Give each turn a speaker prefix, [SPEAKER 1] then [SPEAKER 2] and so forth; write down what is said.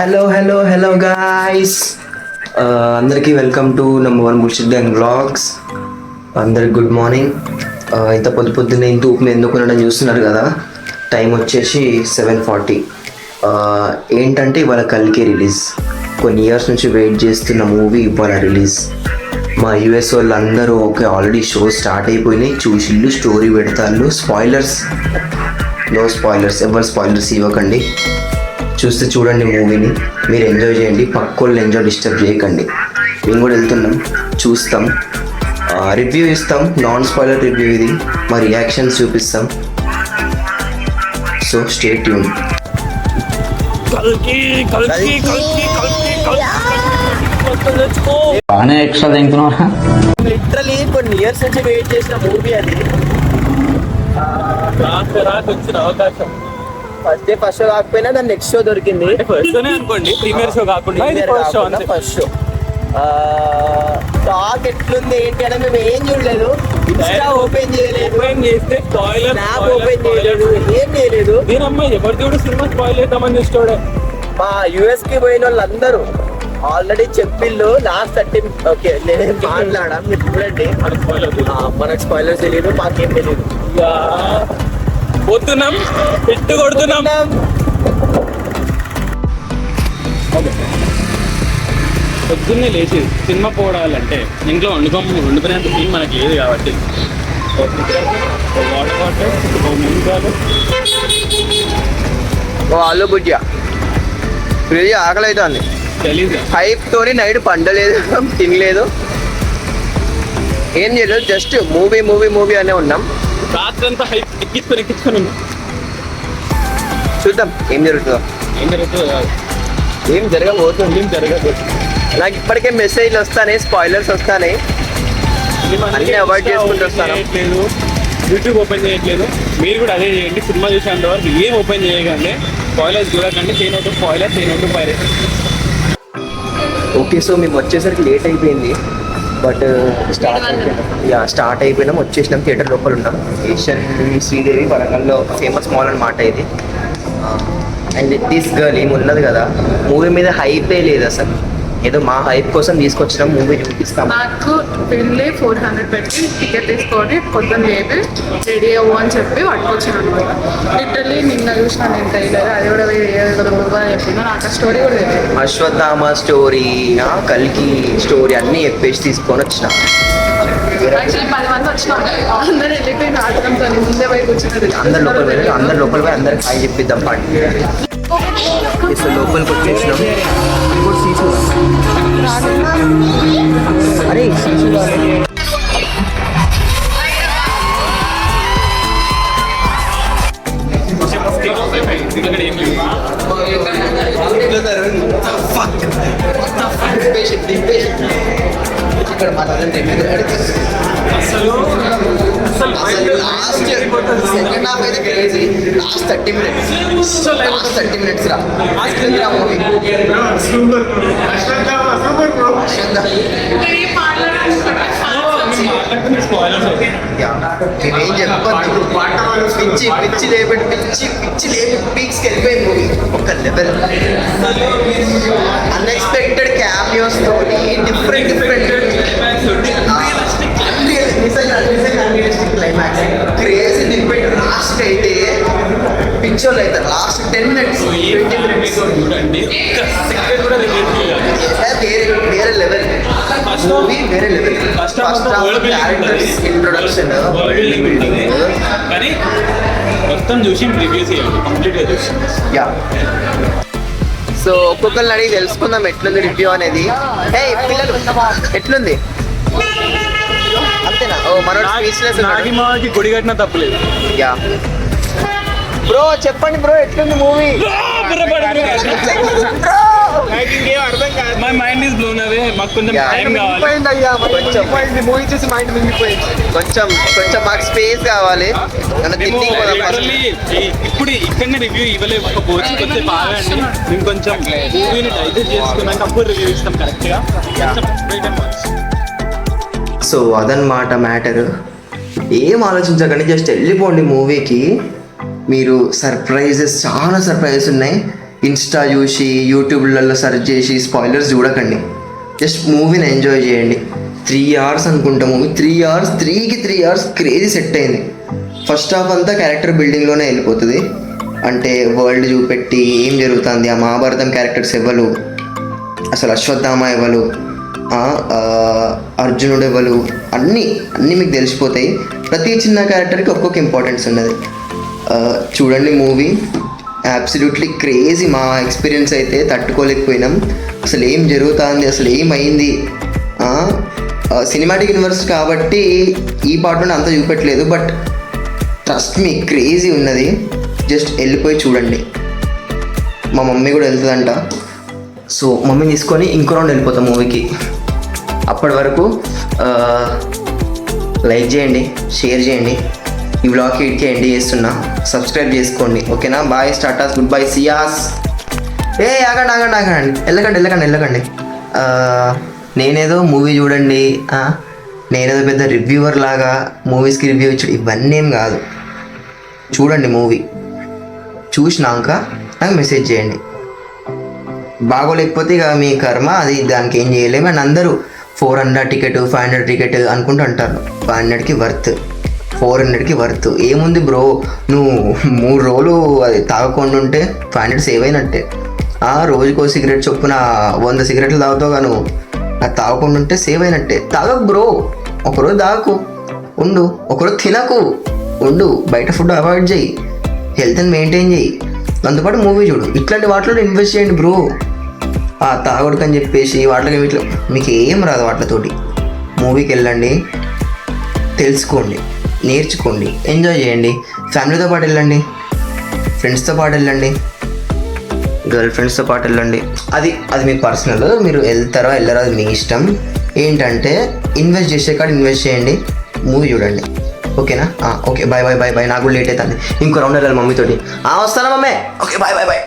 [SPEAKER 1] Hello guys, అందరికీ welcome to number 1 bullshit gang vlogs. అందరికి good morning. ఇంత పొద్దున్నే ఇంత ఊపి ఎందుకు ఉండడం చూస్తున్నారు కదా. టైం వచ్చేసి 7:40. ఏంటంటే ఇవాళ కల్కి రిలీజ్. కొన్ని ఇయర్స్ నుంచి వెయిట్ చేస్తున్న మూవీ ఇవాళ రిలీజ్. మా యూఎస్ వాళ్ళు అందరూ ఓకే, ఆల్రెడీ షో స్టార్ట్ అయిపోయినాయి, చూసిళ్ళు, స్టోరీ పెడతాళ్ళు. స్పాయిలర్స్, నో స్పాయిలర్స్, ఎవరు స్పాయిలర్స్ ఇవ్వకండి. చూస్తే చూడండి మూవీని, మీరు ఎంజాయ్ చేయండి, పక్కోళ్ళు ఎంజాయ్ డిస్టర్బ్ చేయకండి. మేము కూడా వెళ్తున్నాం, చూస్తాం, రివ్యూ ఇస్తాం, నాన్ స్పాయిలర్ రివ్యూ ఇది, మా రియాక్షన్స్ చూపిస్తాం. So stay tune.
[SPEAKER 2] బాగానే ఎక్స్ట్రా తింటున్నా.
[SPEAKER 1] లిటరలీ కొన్ని ఇయర్స్ నుంచి వెయిట్ చేసిన మూవీ అది.
[SPEAKER 3] వచ్చిన అవకాశం
[SPEAKER 1] ఫస్ట్ షో కాకపోయినా దాని నెక్స్ట్ షో దొరికింది.
[SPEAKER 3] ఫస్ట్ షోనే అనుకోండి, ప్రీమియర్ షో కాకుండా
[SPEAKER 1] ఫస్ట్ షో. టాక్ ఎట్లుంది ఏంటి అని మేము ఏం చూడలేదు, ఇన్స్టా ఓపెన్ చేయలేదు,
[SPEAKER 3] ఓపెన్ చేస్తే స్పాయిలర్,
[SPEAKER 1] స్నాప్ ఓపెన్ చేయలేదు, ఏం చేయలేదు.
[SPEAKER 3] దీనమ్మ ఎవరు చూడు సినిమా స్పాయిల్ అవుతామని చూస్తాడే.
[SPEAKER 1] మా యుఎస్ కి పోయిన వాళ్ళందరూ ఆల్రెడీ చెప్పిళ్ళు లాస్ట్ 30. ఓకే నేను మాట్లాడాం, మీరు చూడండి. మనకు స్పాయిలర్స్ తెలియదు, మాకేం తెలియదు.
[SPEAKER 3] పోతున్నాం, పిట్టు కొడుతున్నాం. పొద్దున్నే లేచి సినిమా పోవాలంటే ఇంట్లో వండుకునేంత సీన్ మనకి లేదు కాబట్టి వాటర్ బాటిల్, ముందు
[SPEAKER 1] ఆలు బుజ్జా ఇది ఆకలి అవుతుంది.
[SPEAKER 3] తెలీదు
[SPEAKER 1] హైప్ తోని నైట్ పండలేదు, తినలేదు, ఏం చేయలేదు, జస్ట్ మూవీ అనే ఉన్నాం.
[SPEAKER 3] రాత్రి అంతా హైప్ ఎక్కించుకొని
[SPEAKER 1] చూద్దాం ఏం జరుగుతుందో. ఏం జరగబోతుంది. నాకు ఇప్పటికే మెసేజ్లు వస్తాయి, స్పాయిలర్స్ వస్తాయి, అన్నీ అవాయిడ్ చేసుకుంటూ వస్తాను.
[SPEAKER 3] యూట్యూబ్ ఓపెన్ చేయట్లేదు, మీరు కూడా అదే చేయండి. సినిమా చూసేంత వరకు ఏం ఓపెన్ చేయకండి, స్పాయిలర్స్ చూడకండి. చేయనట్టు స్పాయిలర్, చేయనట్టు పైరేట్.
[SPEAKER 1] ఓకే, సో మేము వచ్చేసరికి లేట్ అయిపోయింది, బట్ స్టార్ట్ అయిపోయినాం, వచ్చేసినాం. థియేటర్ లోపల ఉన్నాం. ఏషియన్ శ్రీదేవి వరంగల్లో ఫేమస్ మాల్ అనమాట ఇది. అండ్ దిస్ గర్ల్ ఏమున్నది కదా, మూవీ మీద హైపే లేదు అసలు. ఏదో మా హైప్ కోసం తీసుకొచ్చినాం, మూవీ చూపిస్తాం.
[SPEAKER 4] నాకు వెళ్ళి 400 పెట్టి టికెట్ తీసుకొని పొద్దున్న లేపి రెడీ అవ్వు అని చెప్పి పట్టుకొచ్చాను అనమాట. లిటరల్లీ నిన్న చూసిన నేను ట్రైలర్, అది కూడా చెప్పింది. నాకు ఆ స్టోరీ కూడా తెలియదు.
[SPEAKER 1] అశ్వత్థామ స్టోరీ, కల్కి స్టోరీ అన్నీ చెప్పేసి తీసుకొని వచ్చిన.
[SPEAKER 4] యాక్చువల్లీ 10 మంది వచ్చినాం, అందరూ వెళ్ళిపోయిన ఆటంతో ముందే పోయి కూర్చున్నది.
[SPEAKER 1] అందరు లోపల పోయి అందరికి హాయ్ చెప్పిద్దాం పాటి. లోపలికి వచ్చేసినాం. అరే ఇక్కడ లాస్ట్ సెకండ్ హాఫ్ అయితే క్రేజీ. లాస్ట్ 30 minutes రా మూవీ. నేనేం చెప్పద్దు, పిచ్చి లేపి పీక్స్కి వెళ్ళిపోయింది మూవీ. ఒక లెవెల్ అన్ఎక్స్పెక్టెడ్ క్యామియోస్ తోని డిఫరెంట్ క్లైమాక్స్ క్రేజీ దింపెట్టి లాస్ట్ అయితే పిక్చర్లు అయితే లాస్ట్ 10 minutes 20 minutes వేరే లెవెల్ మూవీ, వేరే లెవెల్. ఫస్ట్ క్యారెక్టర్స్ ఇంట్రొడక్షన్,
[SPEAKER 3] కానీ మొత్తం చూసి రివ్యూస్ చేయండి, కంప్లీట్గా చూసి.
[SPEAKER 1] యా, సో ఒక్కొక్కరిని అడిగి తెలుసుకుందాం ఎట్లుంది రివ్యూ అనేది. హే పిల్లలు, ఎట్లుంది? అంతేనా? ఓ మనోడు
[SPEAKER 3] నాగి గుడి కట్టినా తప్పలేదు.
[SPEAKER 1] యా బ్రో, చెప్పండి బ్రో, ఎట్లుంది movie?
[SPEAKER 3] My mind is blown away. మాకు కొంచెం టైం కావాలి,
[SPEAKER 1] మూవీ చూసి మైండ్ మింగిపోయింది. కొంచెం మాకు స్పేస్ కావాలి.
[SPEAKER 3] ఇప్పుడు ఇక్కడనే రివ్యూ ఇవ్వలేకపోవచ్చు, కొంచెం బాగా అండి. మేము కొంచెం మూవీని డైజెస్ట్ చేసుకున్నాక అప్పుడు రివ్యూ ఇస్తాం కరెక్ట్గా.
[SPEAKER 1] సో అదనమాట మ్యాటర్. ఏం ఆలోచించకండి, జస్ట్ వెళ్ళిపోండి మూవీకి. మీరు చాలా సర్ప్రైజెస్ ఉన్నాయి. ఇన్స్టా చూసి యూట్యూబ్లలో సెర్చ్ చేసి స్పాయిలర్స్ చూడకండి. జస్ట్ మూవీని ఎంజాయ్ చేయండి. 3 hours అనుకుంటా movie. 3 hours, 3 hours crazy set అయింది. ఫస్ట్ హాఫ్ అంతా క్యారెక్టర్ బిల్డింగ్లోనే వెళ్ళిపోతుంది. అంటే వరల్డ్ చూపెట్టి ఏం జరుగుతుంది, ఆ మహాభారతం క్యారెక్టర్స్ ఎవరు, అసలు అశ్వత్థామ ఎవరు, అర్జునుడు ఎవరు, అన్నీ మీకు తెలిసిపోతాయి. ప్రతి చిన్న క్యారెక్టర్కి ఒక్కొక్క ఇంపార్టెన్స్ ఉన్నది. చూడండి మూవీ, అబ్సల్యూట్లీ క్రేజీ. మా ఎక్స్పీరియన్స్ అయితే తట్టుకోలేకపోయినాం. అసలు ఏం జరుగుతుంది, అసలు ఏమైంది. సినిమాటిక్ యూనివర్స్ కాబట్టి ఈ పార్ట్లోనే అంత చూపెట్టలేదు, బట్ ట్రస్ట్ మీ క్రేజీ ఉన్నది. జస్ట్ వెళ్ళిపోయి చూడండి. మా మమ్మీ కూడా వెళ్తుందంట, సో మమ్మీని తీసుకొని ఇంకో రౌండ్ వెళ్ళిపోతాం మూవీకి. అప్పటి వరకు లైక్ చేయండి, షేర్ చేయండి. ఈ వ్లాగ్కి ఇటుకే ఎండ్ చేస్తున్నా. సబ్స్క్రైబ్ చేసుకోండి, ఓకేనా? బాయ్, స్టార్టాస్, గుడ్ బై, సియాస్. ఆగండి, వెళ్ళకండి. నేనేదో మూవీ చూడండి, నేనేదో పెద్ద రివ్యూవర్ లాగా మూవీస్కి రివ్యూ ఇచ్చాడు, ఇవన్నీ ఏం కాదు. చూడండి మూవీ, చూసినాక నాకు మెసేజ్ చేయండి. బాగోలేకపోతే ఇక మీ కర్మ, అది దానికి ఏం చేయలేము. అండ్ అందరూ 400 టికెట్, 500 టికెట్ అనుకుంటూ అంటారు. 500కి వర్త్, 400కి వర్త్. ఏముంది బ్రో, నువ్వు 3 రోజులు అది తాగకుండా ఉంటే 500 సేవ్ అయినట్టే. రోజుకో సిగరెట్ చొప్పున 100 సిగరెట్లు తాగుతావు, నువ్వు అది తాగకుండా ఉంటే సేవ్ అయినట్టే. తాగకు బ్రో, ఒకరోజు తాగకు ఉండు, ఒకరోజు తినకు ఉండు, బయట ఫుడ్ అవాయిడ్ చేయి, హెల్త్ని మెయింటైన్ చేయి, దాంతోపాటు మూవీ చూడు. ఇట్లాంటి వాటిలో ఇన్వెస్ట్ చేయండి బ్రో. తాగొడుకు అని చెప్పేసి వాటికి వీటిలో మీకు ఏం రాదు. వాటితోటి మూవీకి వెళ్ళండి, తెలుసుకోండి, నేర్చుకోండి, ఎంజాయ్ చేయండి. ఫ్యామిలీతో పాటు వెళ్ళండి, ఫ్రెండ్స్తో పాటు వెళ్ళండి, గర్ల్ ఫ్రెండ్స్తో పాటు వెళ్ళండి. అది మీకు పర్సనల్, మీరు వెళ్తారో వెళ్ళారో అది మీ ఇష్టం. ఏంటంటే ఇన్వెస్ట్ చేసే కాడ ఇన్వెస్ట్ చేయండి, మూవీ చూడండి, ఓకేనా? Okay, bye. నాకు కూడా లేట్ అవుతుంది, ఇంకో రౌండ్ వెళ్ళాలి మమ్మీతోటి. వస్తానా మమ్మీ? Okay, bye.